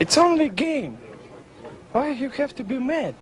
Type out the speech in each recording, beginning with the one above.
It's only a game. Why you have to be mad?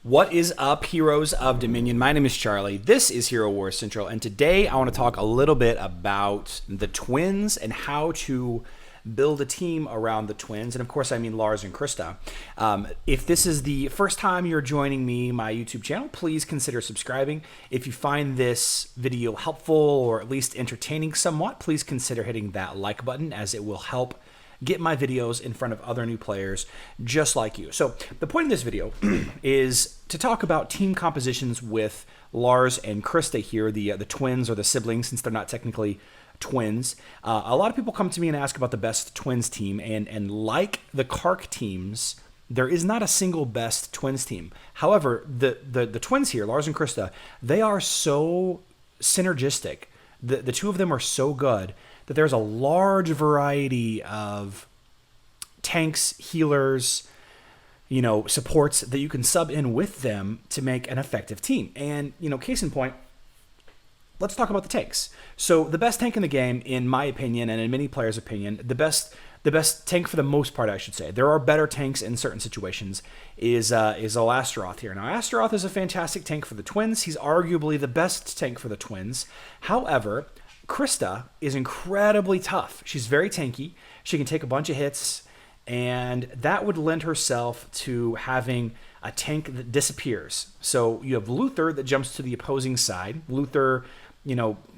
What is up, heroes of Dominion? My name is Charlie. This is Hero Wars Central, and today I want to talk a little bit about the twins and how to build a team around the twins. And of course, I mean Lars and Krista. If this is the first time you're joining me, my YouTube channel, please consider subscribing. If you find this video helpful or at least entertaining somewhat, please consider hitting that like button, as it will help get my videos in front of other new players just like you. So the point of this video is to talk about team compositions with Lars and Krista here, the twins or the siblings, since they're not technically twins. A lot of people come to me and ask about the best twins team, and like the Kark teams, there is not a single best twins team. However, the twins here, Lars and Krista, they are so synergistic. The two of them are so good that there's a large variety of tanks, healers, supports that you can sub in with them to make an effective team. And, case in point, let's talk about the tanks. So the best tank in the game, in my opinion, and in many players' opinion, the best tank for the most part, I should say. There are better tanks in certain situations, is Astaroth here. Now, Astaroth is a fantastic tank for the twins. He's arguably the best tank for the twins. However, Krista is incredibly tough. She's very tanky. She can take a bunch of hits, and that would lend herself to having a tank that disappears. So you have Luther that jumps to the opposing side. Luther,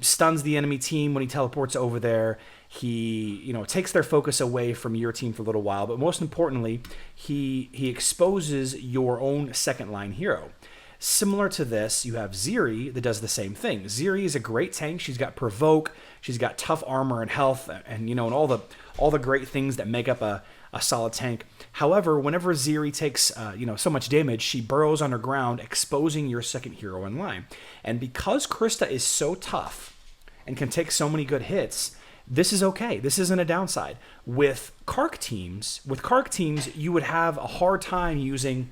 stuns the enemy team when he teleports over there. He, takes their focus away from your team for a little while, but most importantly, he exposes your own second line hero. Similar to this, you have Ziri that does the same thing. Ziri is a great tank. She's got provoke, she's got tough armor and health, and all the great things that make up a solid tank. However, whenever Ziri takes so much damage, she burrows underground, exposing your second hero in line. And because Krista is so tough and can take so many good hits, this is okay. This isn't a downside. With Kark teams, you would have a hard time using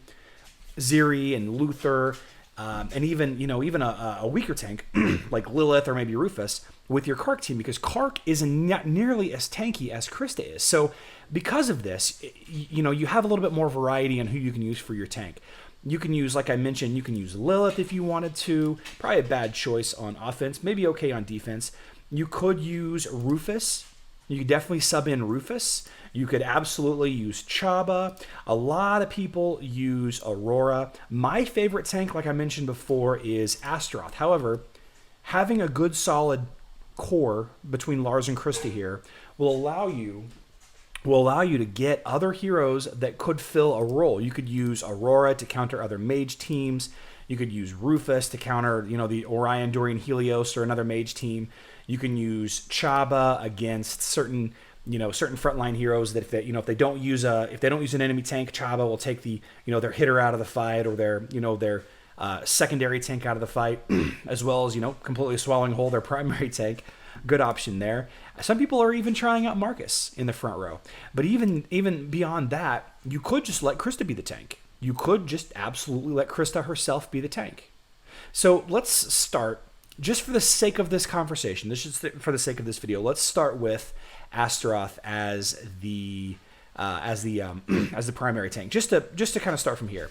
Ziri and Luther, and even a weaker tank like Lilith or maybe Rufus with your Kark team, because Kark is not nearly as tanky as Krista is. So because of this, you have a little bit more variety on who you can use for your tank. You can use, like I mentioned, you can use Lilith if you wanted to. Probably a bad choice on offense, maybe okay on defense. You could use Rufus. You could definitely sub in Rufus. You could absolutely use Chaba. A lot of people use Aurora. My favorite tank, like I mentioned before, is Astaroth. However, having a good solid core between Lars and Krista here will allow you to get other heroes that could fill a role. You could use Aurora to counter other mage teams. You could use Rufus to counter, the Orion, Dorian, Helios, or another mage team. You can use Chaba against certain frontline heroes that if they don't use an enemy tank, Chaba will take their hitter out of the fight, or their secondary tank out of the fight, as well as completely swallowing whole their primary tank. Good option there. Some people are even trying out Marcus in the front row. But even beyond that, you could just let Krista be the tank. You could just absolutely let Krista herself be the tank. So let's start, just for the sake of this conversation, for the sake of this video, let's start with Astaroth as the primary tank. Just to kind of start from here.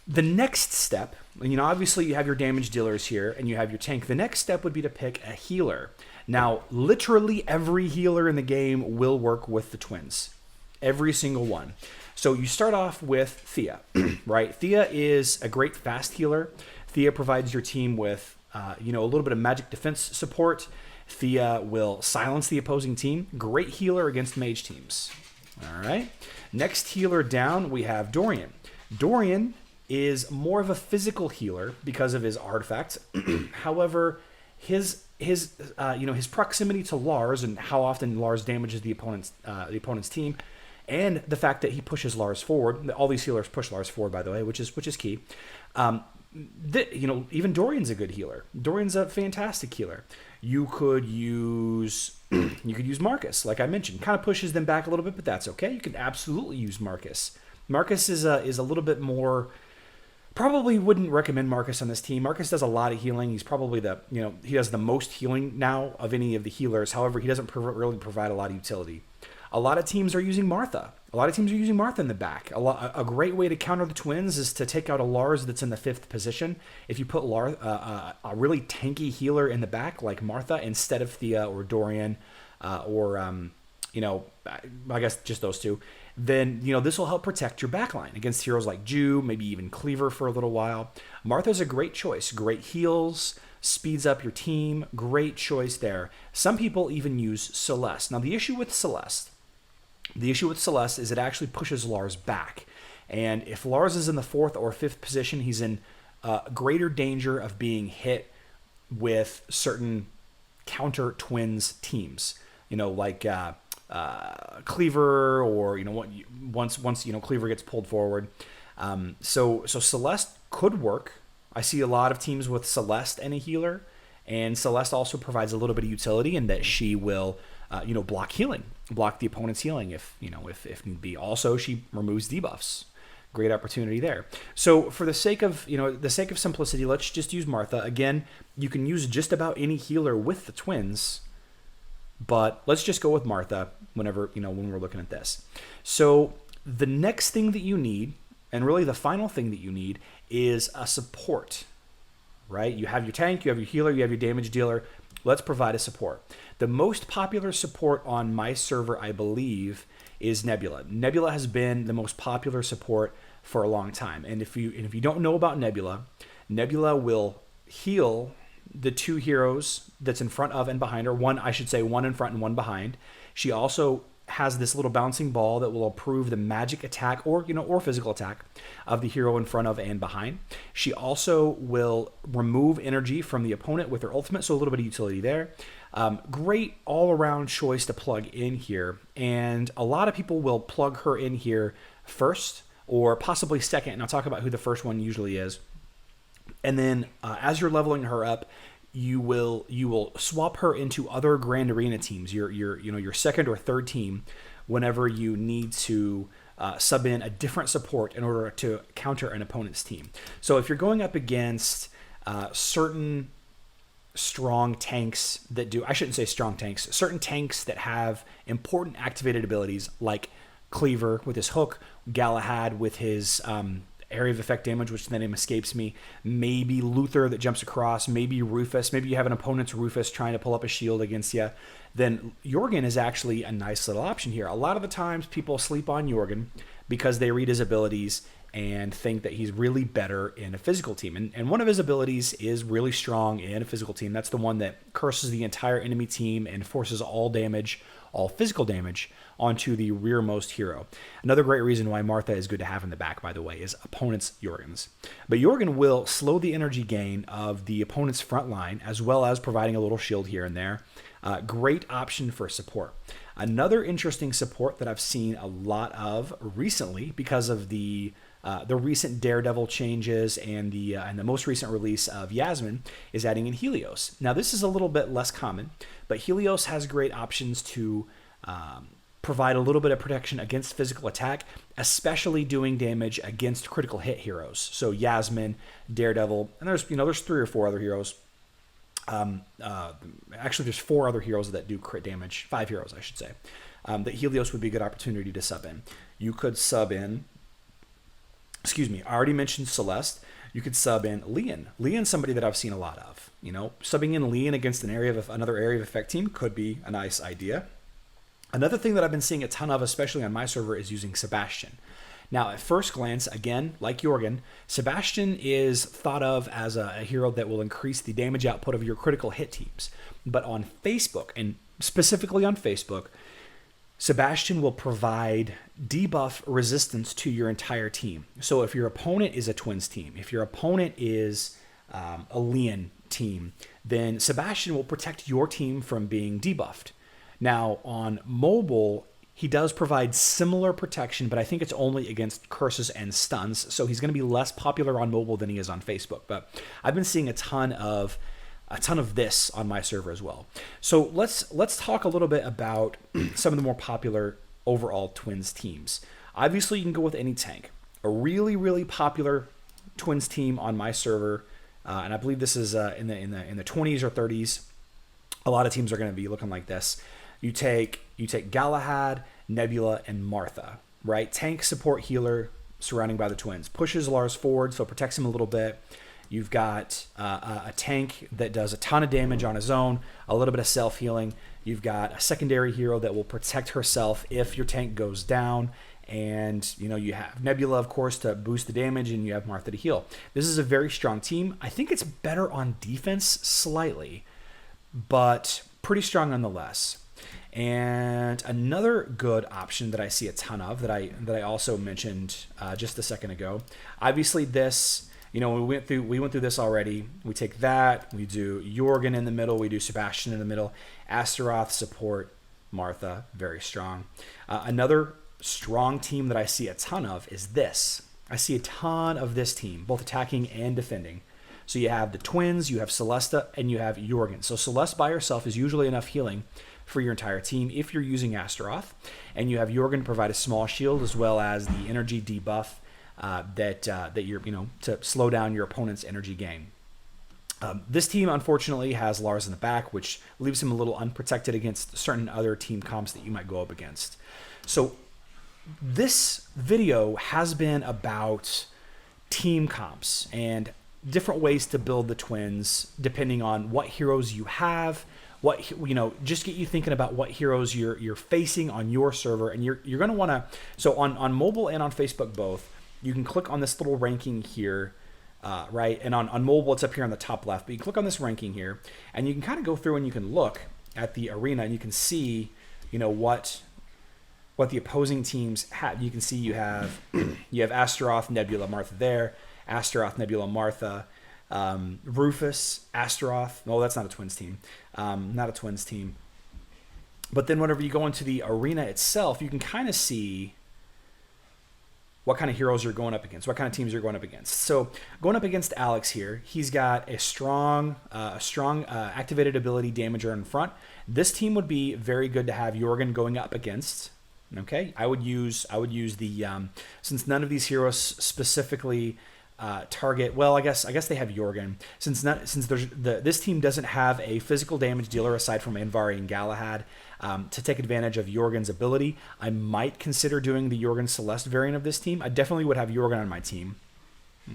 The next step, obviously you have your damage dealers here and you have your tank. The next step would be to pick a healer. Now, literally every healer in the game will work with the twins. Every single one. So you start off with Thea, right? Thea is a great fast healer. Thea provides your team with a little bit of magic defense support. Thea will silence the opposing team. Great healer against mage teams. All right. Next healer down, we have Dorian. Dorian is more of a physical healer because of his artifacts. However, his proximity to Lars and how often Lars damages the opponent's team, and the fact that he pushes Lars forward. All these healers push Lars forward, by the way, which is key. Even Dorian's a good healer. Dorian's a fantastic healer. You could use Marcus, like I mentioned. Kind of pushes them back a little bit, but that's okay. You can absolutely use Marcus. Marcus is a little bit more Probably wouldn't recommend Marcus on this team. Marcus does a lot of healing. He's probably he does the most healing now of any of the healers. However, he doesn't really provide a lot of utility. A lot of teams are using Martha. A lot of teams are using Martha in the back. A great way to counter the twins is to take out a Lars that's in the 5th position. If you put a really tanky healer in the back like Martha instead of Thea or Dorian or I guess just those two, then this will help protect your backline against heroes like Jew, maybe even Cleaver for a little while. Martha's a great choice. Great heals, speeds up your team. Great choice there. Some people even use Celeste. Now the issue with Celeste is it actually pushes Lars back. And if Lars is in the 4th or 5th position, he's in greater danger of being hit with certain counter twins teams. Like Cleaver, or once Cleaver gets pulled forward. So Celeste could work. I see a lot of teams with Celeste and a healer, and Celeste also provides a little bit of utility in that she will block the opponent's healing if need be. Also, she removes debuffs. Great opportunity there. So for the sake of simplicity, let's just use Martha. Again, you can use just about any healer with the twins, but let's just go with Martha when we're looking at this. So the next thing that you need, and really the final thing that you need, is a support, right? You have your tank, you have your healer, you have your damage dealer. Let's provide a support. The most popular support on my server, I believe, is Nebula. Nebula has been the most popular support for a long time. And if you don't know about Nebula, Nebula will heal the 2 heroes that's in front of and behind her. One in front and one behind. She also has this little bouncing ball that will improve the magic attack or physical attack of the hero in front of and behind. She also will remove energy from the opponent with her ultimate, so a little bit of utility there. Great all-around choice to plug in here, and a lot of people will plug her in here first or possibly second, and I'll talk about who the first one usually is. And then as you're leveling her up, you will swap her into other Grand Arena teams, your second or third team, whenever you need to sub in a different support in order to counter an opponent's team. So if you're going up against certain strong tanks that do, I shouldn't say strong tanks, certain tanks that have important activated abilities like Cleaver with his hook, Galahad with his area of effect damage, which the name escapes me, maybe Luther that jumps across, maybe Rufus, maybe you have an opponent's Rufus trying to pull up a shield against you, then Jorgen is actually a nice little option here. A lot of the times people sleep on Jorgen because they read his abilities and think that he's really better in a physical team. And one of his abilities is really strong in a physical team. That's the one that curses the entire enemy team and forces all physical damage onto the rearmost hero. Another great reason why Martha is good to have in the back, by the way, is opponent's Jorgens. But Jorgen will slow the energy gain of the opponent's front line, as well as providing a little shield here and there. Great option for support. Another interesting support that I've seen a lot of recently because of the recent Daredevil changes and the most recent release of Yasmin is adding in Helios. Now this is a little bit less common, but Helios has great options to provide a little bit of protection against physical attack, especially doing damage against critical hit heroes. So Yasmin, Daredevil, and there's 3 or 4 other heroes. Actually, there's 4 other heroes that do crit damage. 5 heroes, I should say. That Helios would be a good opportunity to sub in. You could sub in. Excuse me. I already mentioned Celeste. You could sub in Leon. Leon's somebody that I've seen a lot of. Subbing in Leon against another area of effect team could be a nice idea. Another thing that I've been seeing a ton of, especially on my server, is using Sebastian. Now, at first glance, again, like Jorgen, Sebastian is thought of as a hero that will increase the damage output of your critical hit teams. But on Facebook, and specifically on Facebook, Sebastian will provide debuff resistance to your entire team. So if your opponent is a Twins team, if your opponent is a Leon team, then Sebastian will protect your team from being debuffed. Now, on mobile, he does provide similar protection, but I think it's only against curses and stuns, so he's going to be less popular on mobile than he is on Facebook. But I've been seeing a ton of this on my server as well. So let's talk a little bit about some of the more popular overall Twins teams. Obviously, you can go with any tank. A really, really popular twins team on my server, and I believe this is in the 20s or 30s. A lot of teams are going to be looking like this. You take Galahad, Nebula, and Martha, right? Tank, support, healer, surrounding by the twins. Pushes Lars forward, so protects him a little bit. You've got a tank that does a ton of damage on his own, a little bit of self-healing. You've got a secondary hero that will protect herself if your tank goes down. And, you know, you have Nebula, of course, to boost the damage, and you have Martha to heal. This is a very strong team. I think it's better on defense slightly, but pretty strong nonetheless. And another good option that I see a ton of that I also mentioned just a second ago. Obviously, this, you know, we went through this already. We take that, we do Jorgen in the middle, we do Sebastian in the middle, Astaroth support, Martha, very strong. Another strong team that I see a ton of is this. I see a ton of this team, both attacking and defending. So you have the twins, you have Celesta, and you have Jorgen. So Celeste by herself is usually enough healing for your entire team if you're using Astaroth. And you have Jorgen to provide a small shield as well as the energy debuff that you're, you know, to slow down your opponent's energy gain. This team, unfortunately, has Lars in the back, which leaves him a little unprotected against certain other team comps that you might go up against. So this video has been about team comps and different ways to build the twins depending on what heroes you have, what, you know, just get you thinking about what heroes you're facing on your server. And you're going to want to, so on mobile and on Facebook both, you can click on this little ranking here, right? And on mobile, it's up here on the top left, but you click on this ranking here and you can kind of go through and you can look at the arena and you can see, you know, what the opposing teams have. You can see you have Astaroth, Nebula, Martha there, Astaroth, Nebula, Martha, Rufus, Astaroth. No, that's not a twins team. Not a twins team. But then whenever you go into the arena itself, you can kind of see what kind of heroes you're going up against, what kind of teams you're going up against. So going up against Alex here, he's got a strong activated ability damager in front. This team would be very good to have Jorgen going up against. Okay, I would use the since none of these heroes specifically target. Well, I guess they have Jorgen. This team doesn't have a physical damage dealer aside from Anvari and Galahad to take advantage of Jorgen's ability. I might consider doing the Jorgen Celeste variant of this team. I definitely would have Jorgen on my team.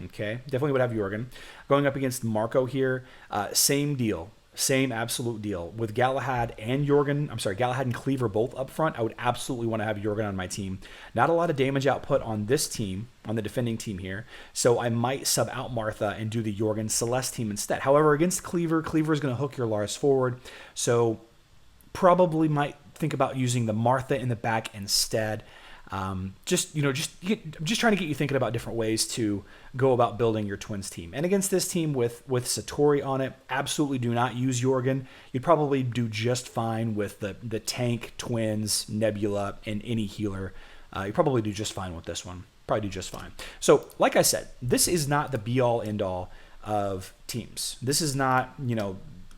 Okay, definitely would have Jorgen. Going up against Marco here, same deal. Same absolute deal. With Galahad and Jorgen, Galahad and Cleaver both up front, I would absolutely want to have Jorgen on my team. Not a lot of damage output on this team, on the defending team here, so I might sub out Martha and do the Jorgen Celeste team instead. However, against Cleaver is going to hook your Lars forward, so probably might think about using the Martha in the back instead. Just trying to get you thinking about different ways to go about building your twins team. And against this team with Satori on it, absolutely do not use Jorgen. You'd probably do just fine with the tank, twins, Nebula, and any healer. You probably do just fine with this one. Probably do just fine. So, like I said, this is not the be-all, end-all of teams. This is not,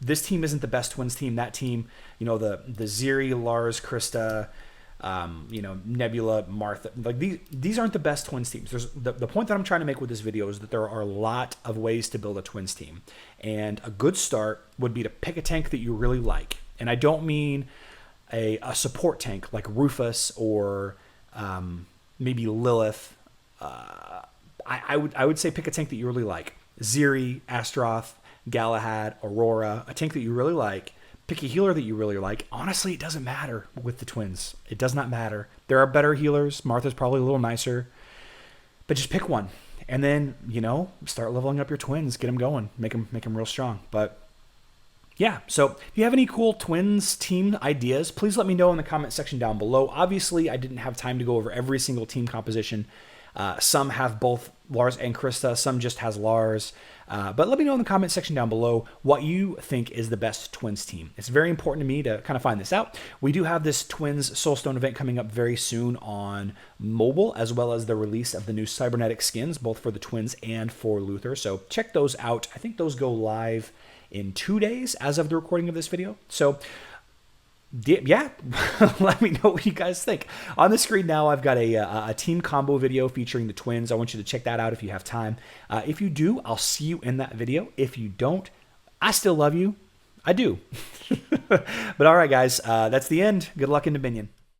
this team isn't the best twins team. That team, the Ziri, Lars, Krista, Nebula, Martha, like these aren't the best twins teams. The point that I'm trying to make with this video is that there are a lot of ways to build a twins team. And a good start would be to pick a tank that you really like. And I don't mean a support tank like Rufus or maybe Lilith. I would say pick a tank that you really like. Ziri, Astaroth, Galahad, Aurora, a tank that you really like. Pick a healer that you really like. Honestly, it doesn't matter with the twins. It does not matter. There are better healers. Martha's probably a little nicer. But just pick one. And then, start leveling up your twins. Get them going. Make them real strong. But yeah, so if you have any cool twins team ideas, please let me know in the comment section down below. Obviously, I didn't have time to go over every single team composition. Some have both Lars and Krista. Some just has Lars. But let me know in the comment section down below what you think is the best twins team. It's very important to me to kind of find this out. We do have this twins soulstone event coming up very soon on mobile, as well as the release of the new cybernetic skins, both for the twins and for Luther. So check those out. I think those go live in 2 days as of the recording of this video. So Yeah, let me know what you guys think. On the screen now, I've got a team combo video featuring the twins. I want you to check that out if you have time. If you do, I'll see you in that video. If you don't, I still love you. I do. But all right, guys, that's the end. Good luck in Dominion.